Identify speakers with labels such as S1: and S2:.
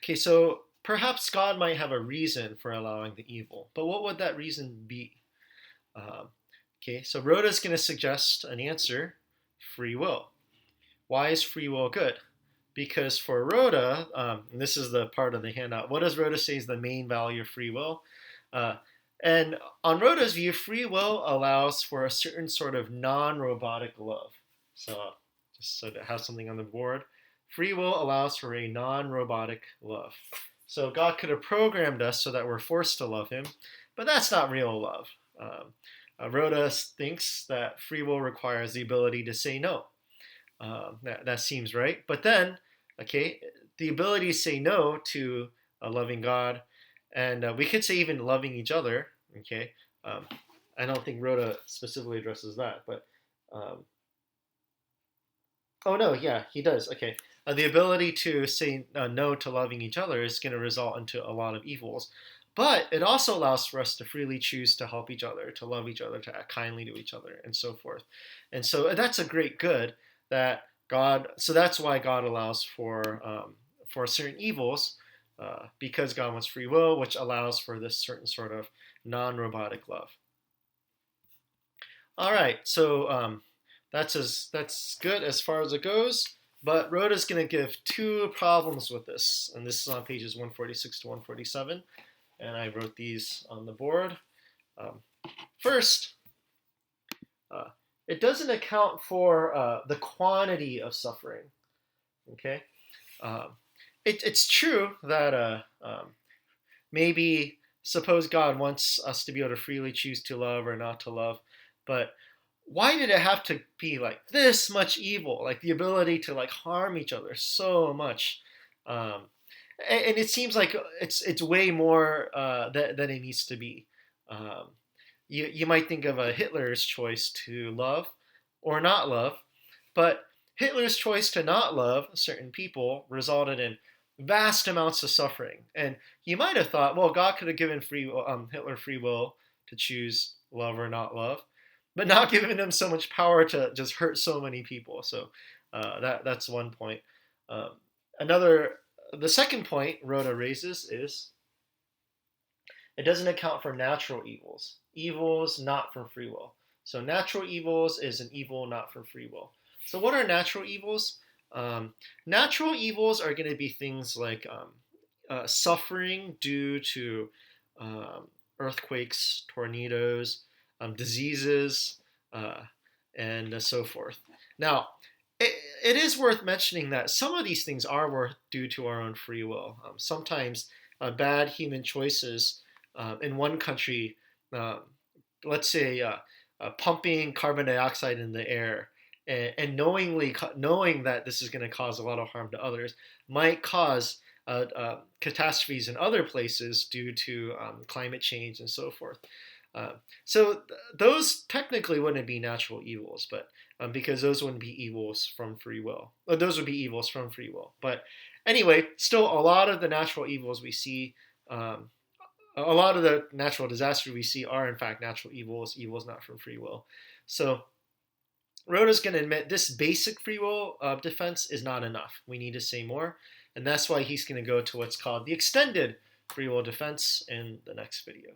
S1: Okay, so perhaps God might have a reason for allowing the evil, but what would that reason be? Um, okay, so Rhoda's going to suggest an answer: free will. Why is free will good? Because for Rhoda, and this is the part of the handout, what does Rhoda say is the main value of free will? Uh, and on Rhoda's view, free will allows for a certain sort of non robotic love. So, just so to have something on the board, free will allows for a non robotic love. So, God could have programmed us so that we're forced to love Him, but that's not real love. Rhoda thinks that free will requires the ability to say no. That seems right. But then, okay, the ability to say no to a loving God, and we could say even loving each other. Okay, um, I don't think Rhoda specifically addresses that, but oh no, yeah, he does. Okay, the ability to say no to loving each other is going to result into a lot of evils. But it also allows for us to freely choose to help each other, to love each other, to act kindly to each other, and so forth. And so that's a great good that God. So that's why God allows for certain evils, because God wants free will, which allows for this certain sort of non-robotic love. All right, so that's good as far as it goes. But Rhoda's going to give two problems with this, and this is on pages 146 to 147, and I wrote these on the board. Um, First, uh, it doesn't account for the quantity of suffering. Okay, um, it's true that maybe suppose God wants us to be able to freely choose to love or not to love, but why did it have to be like this much evil, like the ability to like harm each other so much? Um, and it seems like it's way more than it needs to be. Um, you might think of a Hitler's choice to love or not love, but Hitler's choice to not love certain people resulted in vast amounts of suffering. And you might have thought, well, God could have given Hitler free will to choose love or not love, but not giving him so much power to just hurt so many people. So that's one point. Um, another, the second point Rhoda raises is it doesn't account for natural evils, evils not from free will. So natural evils is an evil not from free will. So what are natural evils? Natural evils are going to be things like suffering due to um, earthquakes, tornadoes, diseases, uh, and so forth. Now, it is worth mentioning that some of these things are worth due to our own free will. Sometimes bad human choices in one country, um, let's say pumping carbon dioxide in the air and knowing that this is going to cause a lot of harm to others might cause catastrophes in other places due to climate change and so forth. Uh, those technically wouldn't be natural evils, but because those wouldn't be evils from free will. Or those would be evils from free will. But anyway, still a lot of the natural evils we see um, a lot of the natural disasters we see are in fact natural evils, evils not from free will. So Rhoda's going to admit this basic free will defense is not enough. We need to say more, and that's why he's going to go to what's called the extended free will defense in the next video.